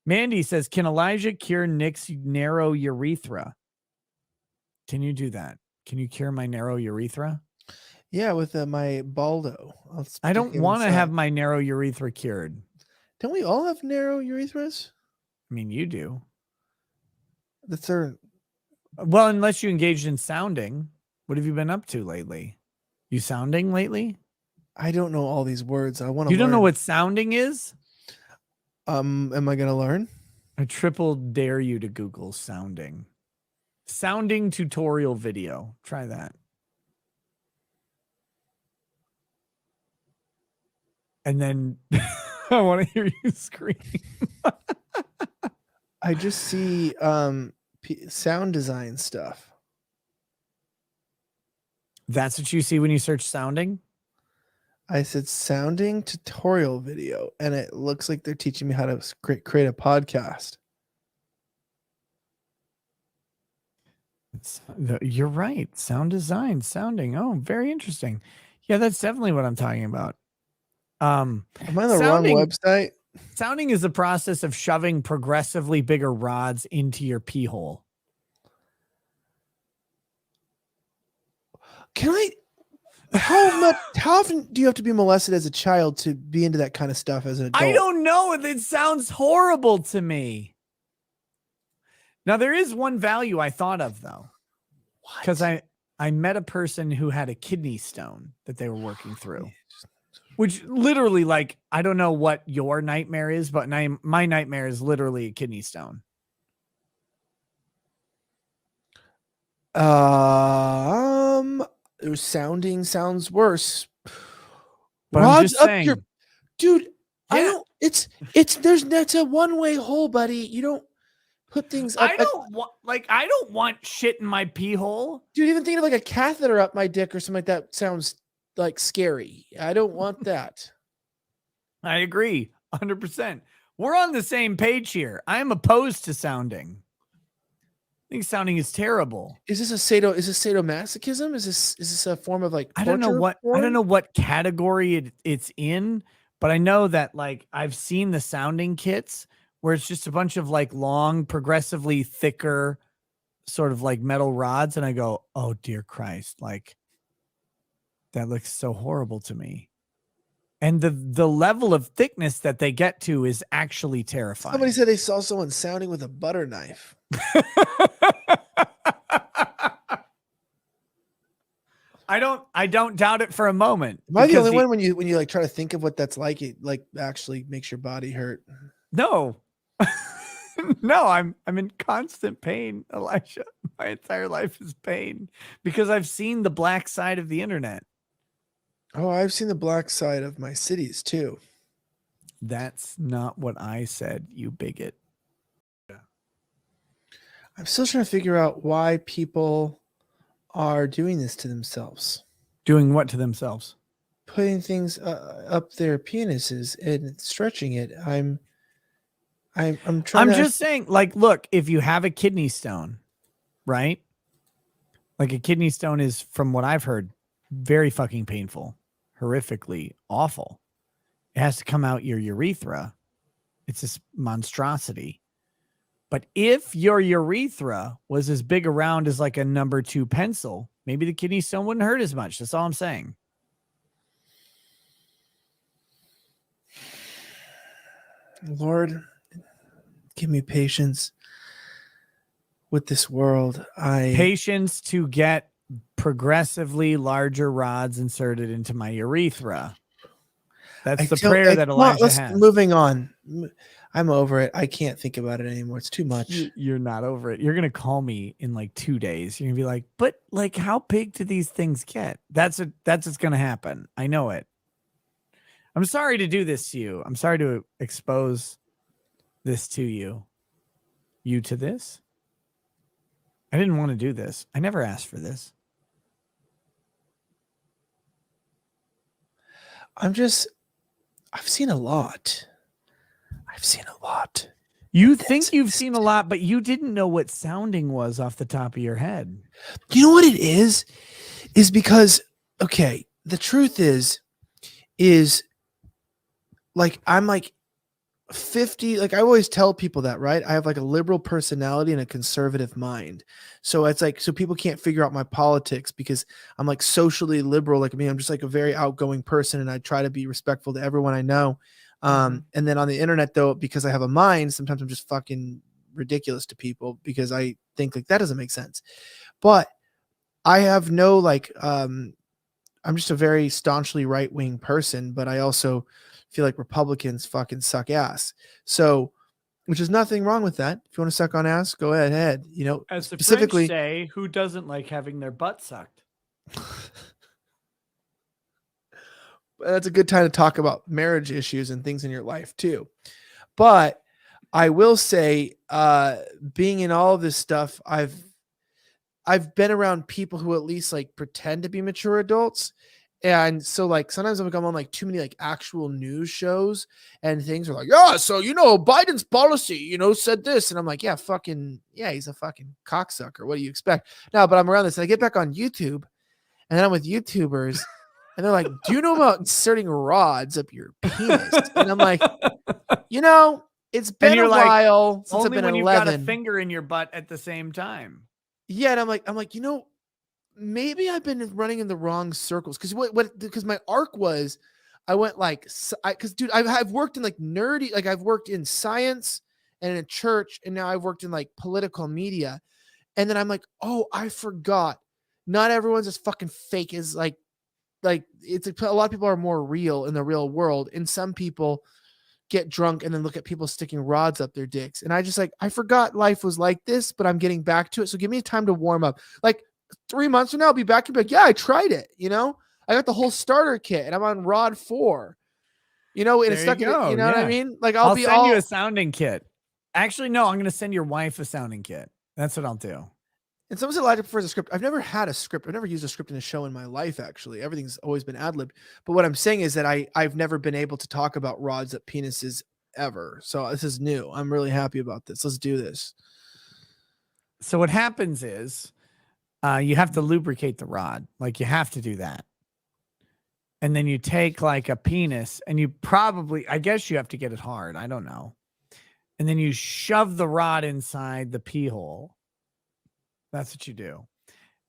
Mandy says, can Elijah cure Nick's narrow urethra? Can you do that? Can you cure my narrow urethra? Yeah, with my baldo. I don't want to have my narrow urethra cured. Don't we all have narrow urethras? I mean, you do. That's our... Well, unless you engaged in sounding. What have you been up to lately? You sounding lately? I don't know all these words. I want to. You don't know what sounding is? Am I gonna learn? I triple dare you to Google sounding. Sounding tutorial video. Try that. And then I want to hear you scream. I just see sound design stuff. That's what you see when you search sounding? I said sounding tutorial video, and it looks like they're teaching me how to create a podcast. You're right. Sound design, sounding. Oh, very interesting. Yeah, that's definitely what I'm talking about. Am I on the wrong website? Sounding is the process of shoving progressively bigger rods into your pee hole. How often do you have to be molested as a child to be into that kind of stuff as an adult? I don't know. It sounds horrible to me. Now, there is one value I thought of, though. Because I met a person who had a kidney stone that they were working through. Which literally, like, I don't know what your nightmare is, but my nightmare is literally a kidney stone. Sounding sounds worse. But I'm just saying, dude. Yeah. That's a one-way hole, buddy. You don't put things up. I don't want shit in my pee hole. Dude, even thinking of like a catheter up my dick or something like that sounds like scary. I don't want that. I agree 100%. We're on the same page here. I'm opposed to sounding. I think sounding is terrible. Is this sadomasochism? Is this a form of like I don't know what category it's in, but I know that like I've seen the sounding kits where it's just a bunch of like long, progressively thicker sort of like metal rods, and I go, "Oh dear Christ, like that looks so horrible to me." And the level of thickness that they get to is actually terrifying. Somebody said they saw someone sounding with a butter knife. I don't doubt it for a moment. Am I the only one when you like try to think of what that's like, it like actually makes your body hurt? No. No, I'm in constant pain, Elijah. My entire life is pain because I've seen the black side of the internet. Oh, I've seen the black side of my cities too. That's not what I said, you bigot. I'm still trying to figure out why people are doing this to themselves. Doing what to themselves? Putting things up their penises and stretching it. I'm just saying, like, look, if you have a kidney stone, right? Like a kidney stone is, from what I've heard, very fucking painful, horrifically awful. It has to come out your urethra. It's this monstrosity. But if your urethra was as big around as like a number 2 pencil, maybe the kidney stone wouldn't hurt as much. That's all I'm saying. Lord, give me patience with this world. Patience to get progressively larger rods inserted into my urethra. That's the prayer that Elijah has. Moving on. I'm over it. I can't think about it anymore. It's too much. You're not over it. You're going to call me in like 2 days. You're going to be like, but like, how big do these things get? That's what's going to happen. I know it. I'm sorry to do this to you. I'm sorry to expose this to you. You to this? I didn't want to do this. I never asked for this. I've seen a lot. You think you've seen a lot, but you didn't know what sounding was off the top of your head. You know what it is? Is because, okay, the truth is like, I'm like, 50, like I always tell people that, right? I have like a liberal personality and a conservative mind. So it's like, so people can't figure out my politics because I'm like socially liberal. Like, I mean, I'm just like a very outgoing person and I try to be respectful to everyone I know. And then on the internet though, because I have a mind, sometimes I'm just fucking ridiculous to people because I think like that doesn't make sense. But I have no like, I'm just a very staunchly right-wing person, but I also feel like Republicans fucking suck ass. So, which is nothing wrong with that. If you want to suck on ass, go ahead. You know, As the French specifically, say, who doesn't like having their butt sucked? that's a good time to talk about marriage issues and things in your life too. But I will say, being in all of this stuff, I've been around people who at least like pretend to be mature adults. And so like sometimes I've come on like too many like actual news shows and things are like, yeah, so you know, Biden's policy, you know, said this. And I'm like, yeah, fucking yeah, he's a fucking cocksucker. What do you expect? No, but I'm around this and I get back on YouTube and then I'm with YouTubers and they're like, do you know about inserting rods up your penis? And I'm like, you know, it's And been a you're like, while since I've only been when you've got a 11. finger in your butt at the same time. Yeah, and I'm like, you know, maybe I've been running in the wrong circles because my arc was I went like because dude I've worked in like nerdy, like I've worked in science and in a church and now I've worked in like political media and then I'm like, oh, I forgot, not everyone's as fucking fake as like it's a lot of people are more real in the real world and some people get drunk and then look at people sticking rods up their dicks. And I just like, I forgot life was like this, but I'm getting back to it. So give me time to warm up. Like 3 months from now, I'll be back and be like, yeah, I tried it. You know, I got the whole starter kit and I'm on rod 4, you know, and There it's you stuck in it. go. You know what I Yeah. mean? Like I'll send you a sounding kit. Actually, no, I'm going to send your wife a sounding kit. That's what I'll do. and someone said Elijah prefers a script. I've never had a script. I've never used a script in a show in my life, actually. Everything's always been ad-libbed. But what I'm saying is that I've never been able to talk about rods up penises ever. So this is new. I'm really happy about this. Let's do this. So what happens is you have to lubricate the rod. Like you have to do that. And then you take like a penis and you probably, I guess you have to get it hard. I don't know. And then you shove the rod inside the pee hole. That's what you do.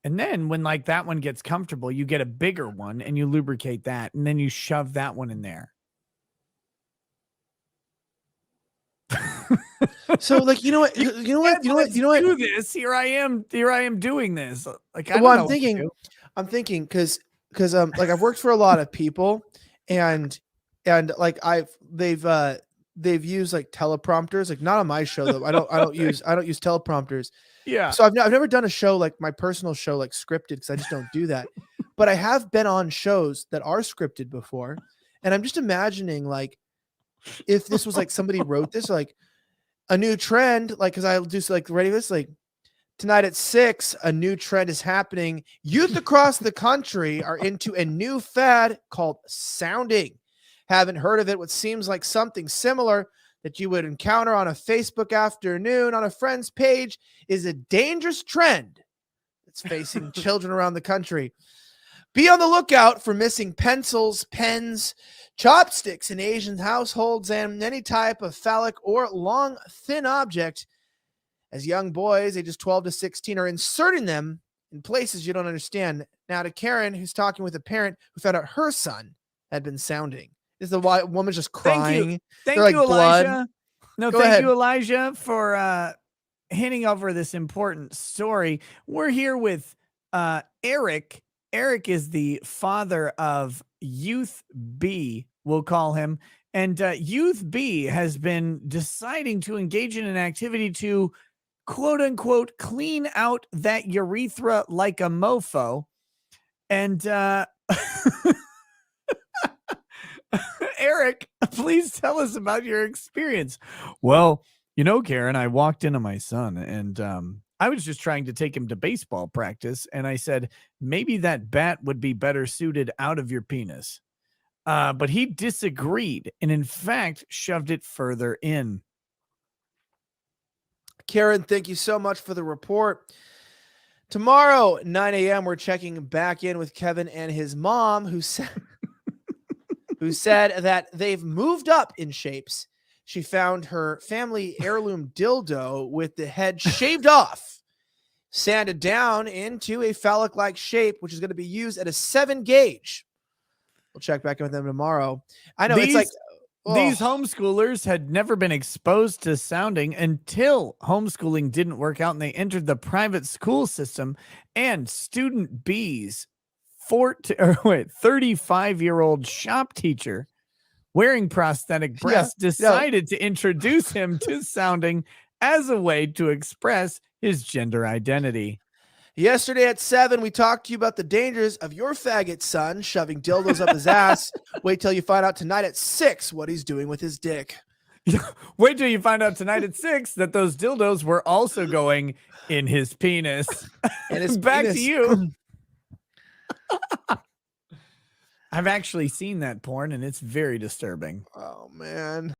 And then when like that one gets comfortable, you get a bigger one and you lubricate that. And then you shove that one in there. So like, you know what, do this. Here I am doing this. Like, I don't well, know what to do. I'm thinking because like I've worked for a lot of people and like they've used like teleprompters, like not on my show though. I don't use teleprompters. Yeah. So I've never done a show like my personal show, like scripted, because I just don't do that. But I have been on shows that are scripted before. And I'm just imagining like if this was like somebody wrote this, like a new trend, like because I'll do like ready this, like tonight at 6, a new trend is happening. Youth across the country are into a new fad called sounding. Haven't heard of it? What seems like something similar that you would encounter on a Facebook afternoon on a friend's page is a dangerous trend that's facing children around the country. Be on the lookout for missing pencils, pens, chopsticks in Asian households, and any type of phallic or long, thin object, as young boys ages 12 to 16 are inserting them in places you don't understand. Now to Karen, who's talking with a parent who found out her son had been sounding. Is the woman's just crying? Thank like you, blood. Elijah. No, Go thank ahead. you, Elijah, for handing over this important story. We're here with Eric. Eric is the father of Youth B, we'll call him. And Youth B has been deciding to engage in an activity to, quote unquote, clean out that urethra like a mofo. And Eric, please tell us about your experience. Well, you know, Karen, I walked into my son and I was just trying to take him to baseball practice. And I said, maybe that bat would be better suited out of your penis. But he disagreed and, in fact, shoved it further in. Karen, thank you so much for the report. Tomorrow, 9 a.m., we're checking back in with Kevin and his mom, who said that they've moved up in shapes she found her family heirloom dildo with the head shaved off, sanded down into a phallic-like shape, which is going to be used at a 7 gauge. We'll check back in with them tomorrow. I know it's like these homeschoolers had never been exposed to sounding until homeschooling didn't work out and they entered the private school system, and student B's 35-year-old shop teacher wearing prosthetic breasts decided to introduce him to sounding as a way to express his gender identity. Yesterday at 7, we talked to you about the dangers of your faggot son shoving dildos up his ass. Wait till you find out tonight at 6 what he's doing with his dick. Wait till you find out tonight at 6 that those dildos were also going in his penis. And back to you. I've actually seen that porn, and it's very disturbing. Oh, man.